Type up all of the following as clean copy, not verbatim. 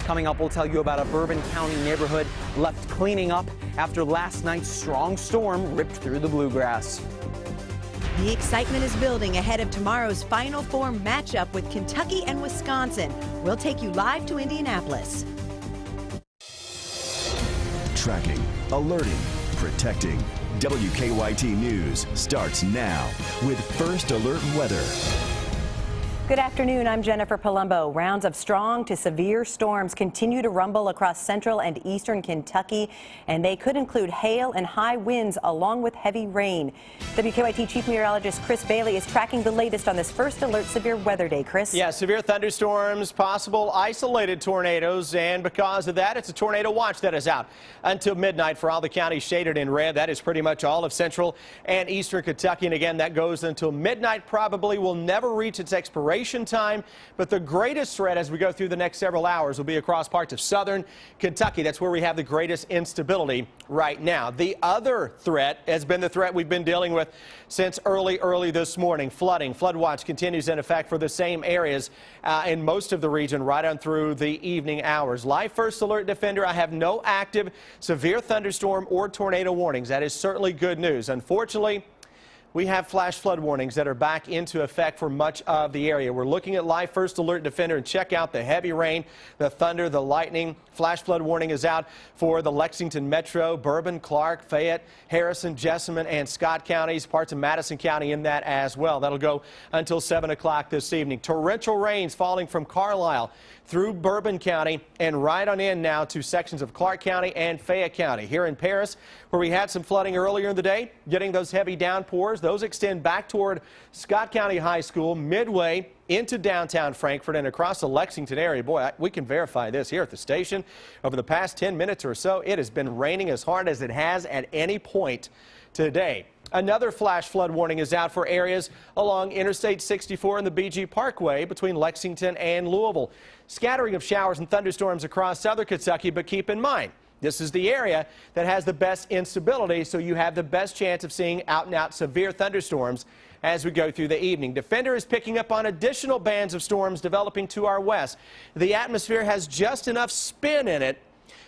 Coming up, we'll tell you about a Bourbon County neighborhood left cleaning up after last night's strong storm ripped through the bluegrass. The excitement is building ahead of tomorrow's Final Four matchup with Kentucky and Wisconsin. We'll take you live to Indianapolis. Tracking, alerting, protecting. WKYT News starts now with First Alert Weather. Good afternoon, I'm Jennifer Palumbo. Rounds of strong to severe storms continue to rumble across central and eastern Kentucky, and they could include hail and high winds along with heavy rain. WKYT Chief Meteorologist Chris Bailey is tracking the latest on this First Alert Severe Weather Day. Chris? Yeah, severe thunderstorms, possible isolated tornadoes, and because of that, it's a tornado watch that is out until midnight for all the counties shaded in red. That is pretty much all of central and eastern Kentucky, and again, that goes until midnight. Probably will never reach its expiration time, but the greatest threat as we go through the next several hours will be across parts of southern Kentucky. That's where we have the greatest instability right now. The other threat has been the threat we've been dealing with since early this morning. Flooding. Flood watch continues in effect for the same areas in most of the region right on through the evening hours. Live First Alert Defender, I have no active severe thunderstorm or tornado warnings. That is certainly good news. Unfortunately, we have flash flood warnings that are back into effect for much of the area. We're looking at Live First Alert Defender and check out the heavy rain, the thunder, the lightning. Flash flood warning is out for the Lexington Metro, Bourbon, Clark, Fayette, Harrison, Jessamine, and Scott counties, parts of Madison County in that as well. That'll go until 7 o'clock this evening. Torrential rains falling from Carlisle through Bourbon County and right on in now to sections of Clark County and Fayette County. Here in Paris, where we had some flooding earlier in the day, getting those heavy downpours, those extend back toward Scott County High School, midway into downtown Frankfort and across the Lexington area. Boy, we can verify this here at the station. Over the past 10 minutes or so, it has been raining as hard as it has at any point today. Another flash flood warning is out for areas along Interstate 64 and the BG Parkway between Lexington and Louisville. Scattering of showers and thunderstorms across southern Kentucky, but keep in mind, this is the area that has the best instability, so you have the best chance of seeing out-and-out severe thunderstorms as we go through the evening. Defender is picking up on additional bands of storms developing to our west. The atmosphere has just enough spin in it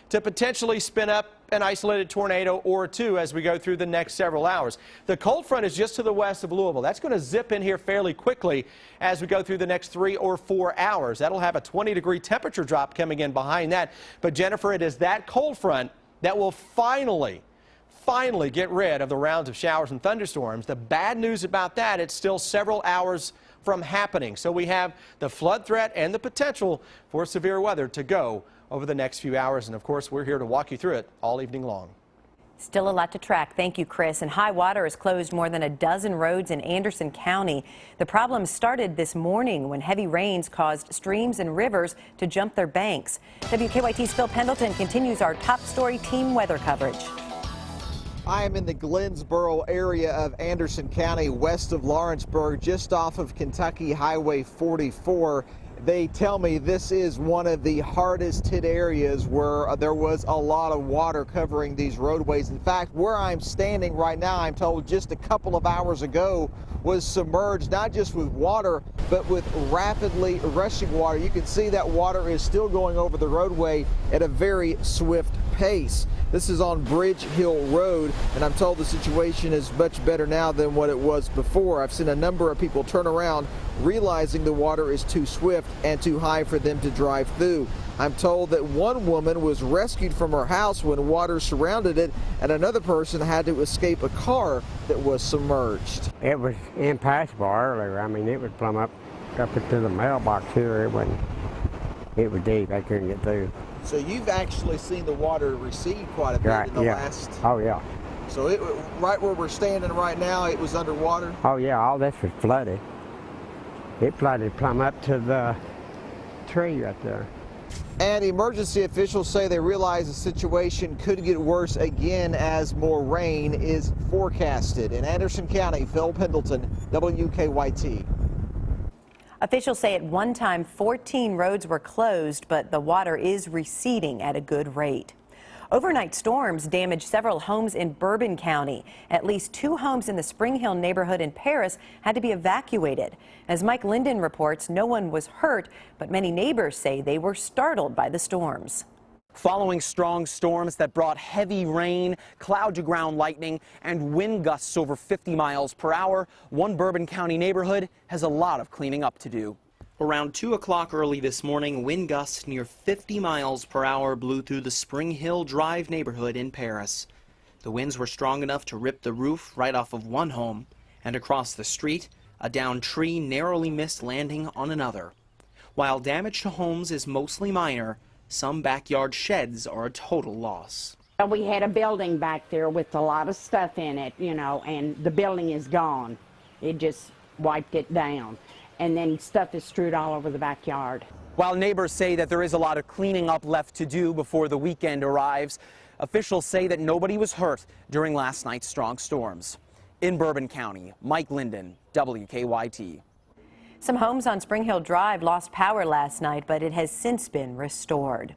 to potentially spin up an isolated tornado or two as we go through the next several hours. The cold front is just to the west of Louisville. That's going to zip in here fairly quickly as we go through the next 3 or 4 hours. That'll have a 20-degree temperature drop coming in behind that. But Jennifer, it is that cold front that will finally get rid of the rounds of showers and thunderstorms. The bad news about that, it's still several hours from happening. So we have the flood threat and the potential for severe weather to go over the next few hours. And of course, we're here to walk you through it all evening long. Still a lot to track. Thank you, Chris. And high water has closed more than a dozen roads in Anderson County. The problem started this morning when heavy rains caused streams and rivers to jump their banks. WKYT's Phil Pendleton continues our top story team weather coverage. I am in the Glensboro area of Anderson County, west of Lawrenceburg, just off of Kentucky Highway 44. They tell me this is one of the hardest hit areas where there was a lot of water covering these roadways. In fact, where I'm standing right now, I'm told just a couple of hours ago was submerged, not just with water, but with rapidly rushing water. You can see that water is still going over the roadway at a very swift pace. This is on Bridge Hill Road, and I'm told the situation is much better now than what it was before. I've seen a number of people turn around realizing the water is too swift and too high for them to drive through. I'm told that one woman was rescued from her house when water surrounded it, and another person had to escape a car that was submerged. It was impassable earlier. I mean, it was plumb up into the mailbox here. It was deep. I couldn't get through. So you've actually seen the water recede quite a bit in the last... Oh, yeah. So right where we're standing right now, it was underwater? Oh, yeah. All this was flooded. It flooded plumb up to the tree right there. And emergency officials say they realize the situation could get worse again as more rain is forecasted. In Anderson County, Phil Pendleton, WKYT. Officials say at one time 14 roads were closed, but the water is receding at a good rate. Overnight storms damaged several homes in Bourbon County. At least 2 homes in the Spring Hill neighborhood in Paris had to be evacuated. As Mike Linden reports, no one was hurt, but many neighbors say they were startled by the storms. Following strong storms that brought heavy rain, cloud-to-ground lightning, and wind gusts over 50 miles per hour, one Bourbon County neighborhood has a lot of cleaning up to do. Around 2 o'clock early this morning, wind gusts near 50 miles per hour blew through the Spring Hill Drive neighborhood in Paris. The winds were strong enough to rip the roof right off of one home, and across the street, a downed tree narrowly missed landing on another. While damage to homes is mostly minor, some backyard sheds are a total loss. We had a building back there with a lot of stuff in it, you know, and the building is gone. It just wiped it down. And then stuff is strewed all over the backyard. While neighbors say that there is a lot of cleaning up left to do before the weekend arrives, officials say that nobody was hurt during last night's strong storms. In Bourbon County, Mike Linden, WKYT. Some homes on Spring Hill Drive lost power last night, but it has since been restored.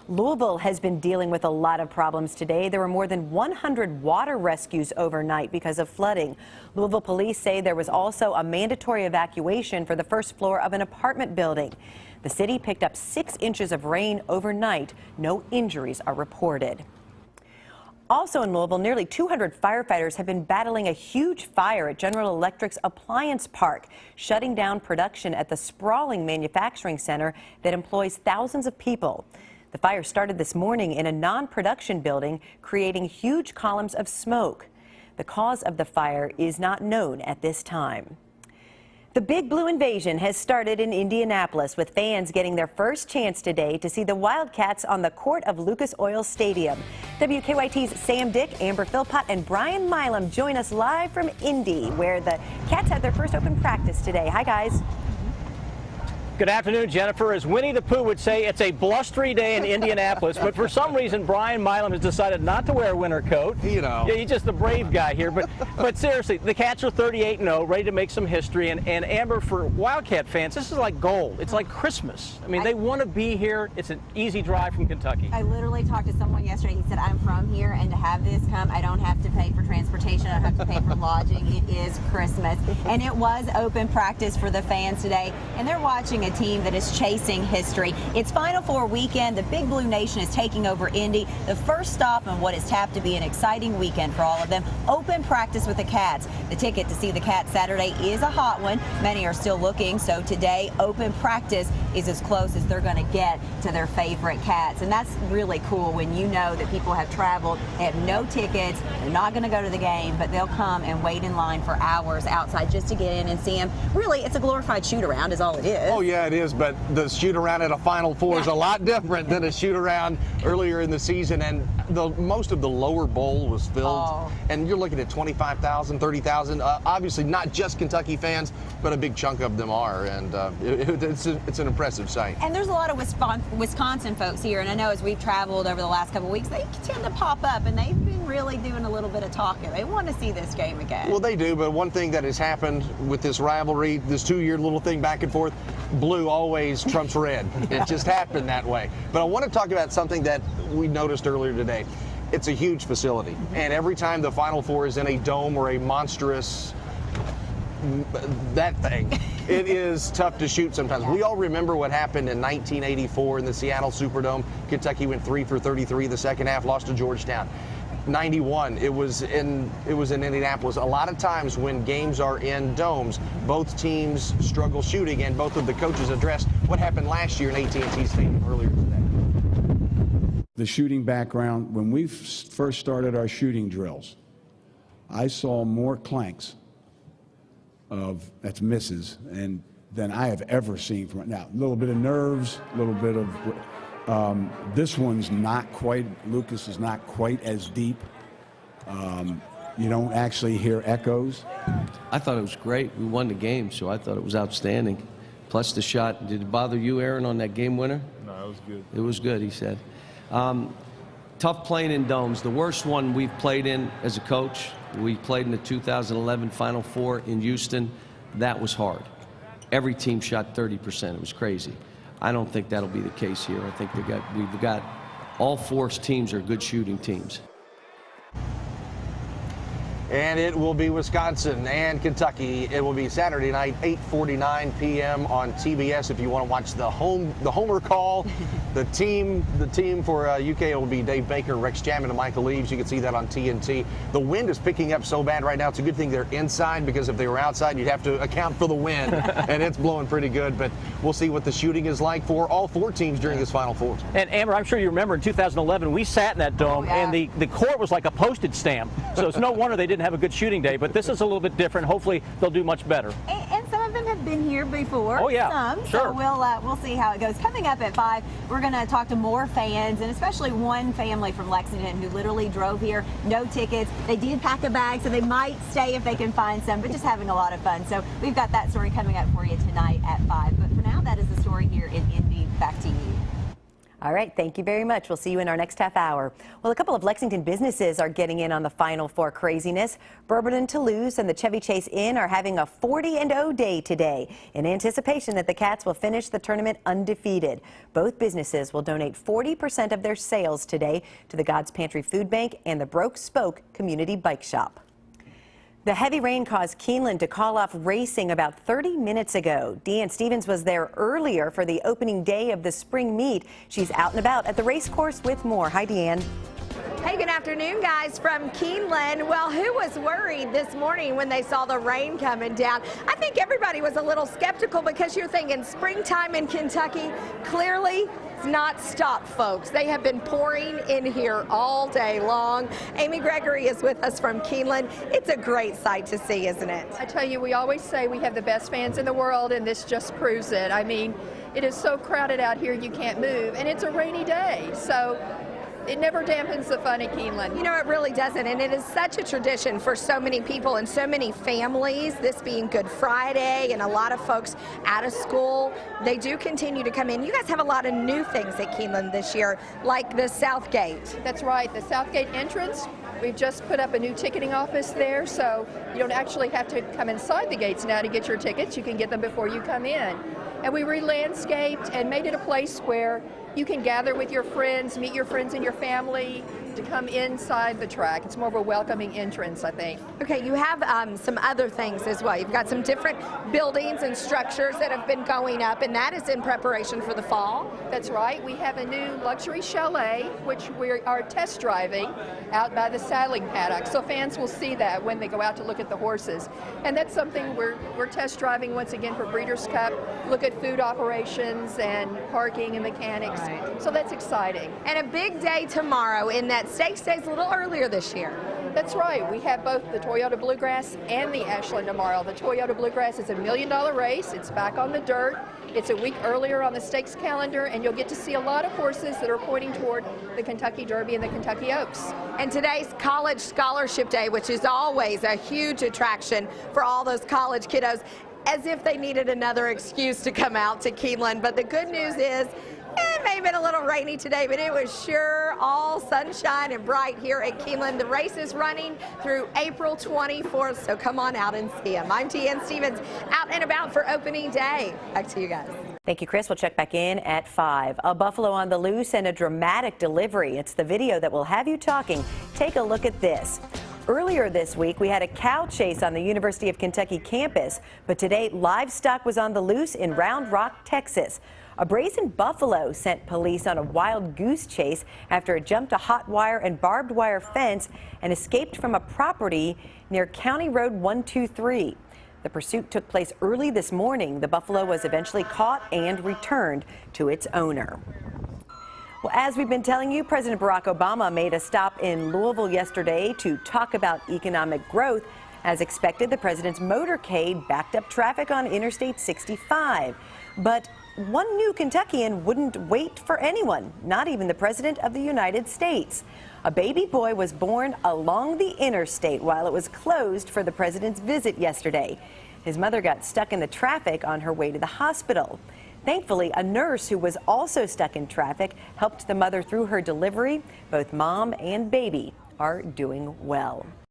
Louisville has been dealing with a lot of problems today. There were more than 100 water rescues overnight because of flooding. Louisville police say there was also a mandatory evacuation for the first floor of an apartment building. The city picked up 6 inches of rain overnight. No injuries are reported. Also in Louisville, nearly 200 firefighters have been battling a huge fire at General Electric's Appliance Park, shutting down production at the sprawling manufacturing center that employs thousands of people. The fire started this morning in a non-production building, creating huge columns of smoke. The cause of the fire is not known at this time. The Big Blue invasion has started in Indianapolis, with fans getting their first chance today to see the Wildcats on the court of Lucas Oil Stadium. WKYT's Sam Dick, Amber Philpott, and Brian Milam join us live from Indy, where the Cats had their first open practice today. Hi, guys. Good afternoon, Jennifer. As Winnie the Pooh would say, it's a blustery day in Indianapolis, but for some reason, Brian Milam has decided not to wear a winter coat. You know. Yeah, he's just the brave guy here. But seriously, the Cats are 38-0, ready to make some history. And Amber, for Wildcat fans, this is like gold. It's like Christmas. I mean, they want to be here. It's an easy drive from Kentucky. I literally talked to someone yesterday. He said, I'm from here, and to have this come, I don't have to pay for transportation. I don't have to pay for lodging. It is Christmas. And it was open practice for the fans today, and they're watching a team that is chasing history. It's Final Four weekend. The Big Blue Nation is taking over Indy. The first stop on what is tapped to be an exciting weekend for all of them. Open practice with the Cats. The ticket to see the Cats Saturday is a hot one. Many are still looking, so today open practice is as close as they're going to get to their favorite Cats. And that's really cool when you know that people have traveled, they have no tickets, they're not going to go to the game, but they'll come and wait in line for hours outside just to get in and see them. Really, it's a glorified shoot-around is all it is. Oh, yeah, it is. But the shoot-around at a Final Four is a lot different than a shoot-around earlier in the season, and most of the lower bowl was filled, and you're looking at 25,000, 30,000. Obviously, not just Kentucky fans, but a big chunk of them are, and it's an impressive sight. And there's a lot of Wisconsin folks here, and I know as we've traveled over the last couple of weeks, they tend to pop up, and they've been really doing a little bit of talking. They want to see this game again. Well, they do, but one thing that has happened with this rivalry, this 2-year little thing back and forth, blue always trumps red. It just happened that way. But I want to talk about something that we noticed earlier today. It's a huge facility, and every time the Final Four is in a dome or a monstrous that thing, it is tough to shoot sometimes. We all remember what happened in 1984 in the Seattle Superdome. Kentucky went 3 for 33 the second half, lost to Georgetown. 91, it was in Indianapolis. A lot of times when games are in domes, both teams struggle shooting, and both of the coaches addressed what happened last year in AT&T Stadium earlier today. The shooting background, when we first started our shooting drills, I saw more clanks that's misses than I have ever seen from it. Now, a little bit of nerves, a little bit of this one's not quite, Lucas is not quite as deep. You don't actually hear echoes. I thought it was great. We won the game, so I thought it was outstanding. Plus the shot. Did it bother you, Aaron, on that game winner? No, it was good. It was good, he said. Tough playing in domes. The worst one we've played in as a coach, we played in the 2011 Final Four in Houston. That was hard. Every team shot 30%. It was crazy. I don't think that'll be the case here. I think we've got All four teams are good shooting teams. And it will be Wisconsin and Kentucky. It will be Saturday night, 8:49 p.m. on TBS. If you want to watch the Homer call, the team for UK will be Dave Baker, Rex Chapman, and Michael Eaves. You can see that on TNT. The wind is picking up so bad right now. It's a good thing they're inside, because if they were outside, you'd have to account for the wind, and it's blowing pretty good. But we'll see what the shooting is like for all four teams during this Final Four. And Amber, I'm sure you remember in 2011 we sat in that dome, and the court was like a postage stamp. So it's no wonder they didn't have a good shooting day, but this is a little bit different. Hopefully they'll do much better. And some of them have been here before. Oh yeah, some. Sure. So we'll see how it goes. Coming up at 5, we're going to talk to more fans, and especially one family from Lexington who literally drove here, no tickets. They did pack a bag, so they might stay if they can find some, but just having a lot of fun. So we've got that story coming up for you tonight at 5. But for now, that is the story here in Indy. Back to you. All right, thank you very much. We'll see you in our next half hour. Well, a couple of Lexington businesses are getting in on the Final Four craziness. Bourbon and Toulouse and the Chevy Chase Inn are having a 40-0 day today in anticipation that the Cats will finish the tournament undefeated. Both businesses will donate 40% of their sales today to the God's Pantry Food Bank and the Broke Spoke Community Bike Shop. The heavy rain caused Keeneland to call off racing about 30 minutes ago. Deanne Stevens was there earlier for the opening day of the spring meet. She's out and about at the race course with more. Hi, Deanne. Hey, good afternoon, guys, from Keeneland. Well, who was worried this morning when they saw the rain coming down? I think everybody was a little skeptical, because you're thinking springtime in Kentucky. Clearly, it's not stopped, folks. They have been pouring in here all day long. Amy Gregory is with us from Keeneland. It's a great sight to see, isn't it? I tell you, we always say we have the best fans in the world, and this just proves it. I mean, it is so crowded out here you can't move, and it's a rainy day, so it never dampens the fun at Keeneland. You know, it really doesn't, and it is such a tradition for so many people and so many families, this being Good Friday, and a lot of folks out of school. They do continue to come in. You guys have a lot of new things at Keeneland this year, like the South Gate. That's right, the South Gate entrance. We've just put up a new ticketing office there, so you don't actually have to come inside the gates now to get your tickets. You can get them before you come in. And we re-landscaped and made it a place where you can gather with your friends, meet your friends and your family to come inside the track. It's more of a welcoming entrance, I think. Okay, you have some other things as well. You've got some different buildings and structures that have been going up, and that is in preparation for the fall. That's right. We have a new luxury chalet, which we are test driving out by the saddling paddock. So fans will see that when they go out to look at the horses. And that's something we're test driving once again for Breeders' Cup, look at food operations and parking and mechanics. Right. So that's exciting. And a big day tomorrow in that stakes day's a little earlier this year. That's right. We have both the Toyota Bluegrass and the Ashland tomorrow. The Toyota Bluegrass is a $1 million race. It's back on the dirt. It's a week earlier on the stakes calendar, and you'll get to see a lot of horses that are pointing toward the Kentucky Derby and the Kentucky Oaks. And today's College Scholarship Day, which is always a huge attraction for all those college kiddos, as if they needed another excuse to come out to Keeneland. But the good news is, it may have been a little rainy today, but it was sure all sunshine and bright here at Keeneland. The race is running through April 24th, so come on out and see them. I'm Deanne Stevens, out and about for opening day. Back to you guys. Thank you, Chris. We'll check back in at 5. A buffalo on the loose and a dramatic delivery. It's the video that will have you talking. Take a look at this. Earlier this week, we had a cow chase on the University of Kentucky campus, but today livestock was on the loose in Round Rock, Texas. A brazen buffalo sent police on a wild goose chase after it jumped a hot wire and barbed wire fence and escaped from a property near County Road 123. The pursuit took place early this morning. The buffalo was eventually caught and returned to its owner. Well, as we've been telling you, President Barack Obama made a stop in Louisville yesterday to talk about economic growth. As expected, the president's motorcade backed up traffic on Interstate 65. But one new Kentuckian wouldn't wait for anyone, not even the President of the United States. A baby boy was born along the interstate while it was closed for the president's visit yesterday. His mother got stuck in the traffic on her way to the hospital. Thankfully, a nurse who was also stuck in traffic helped the mother through her delivery. Both mom and baby are doing well.